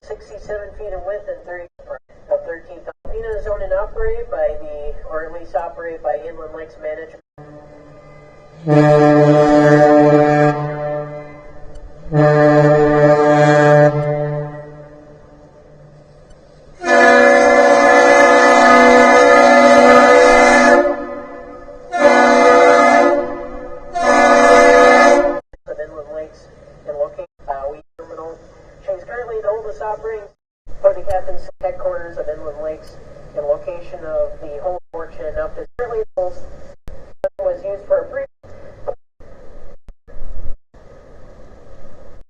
67 feet in width and 30 of 13th. Alpena is owned and operated by or at least operated by Inland Lakes Management. Of Inland Lakes and located terminal. She's currently the oldest operating for the captain's headquarters of Inland Lakes and location of the Hulst fortune enough to currently the Hulst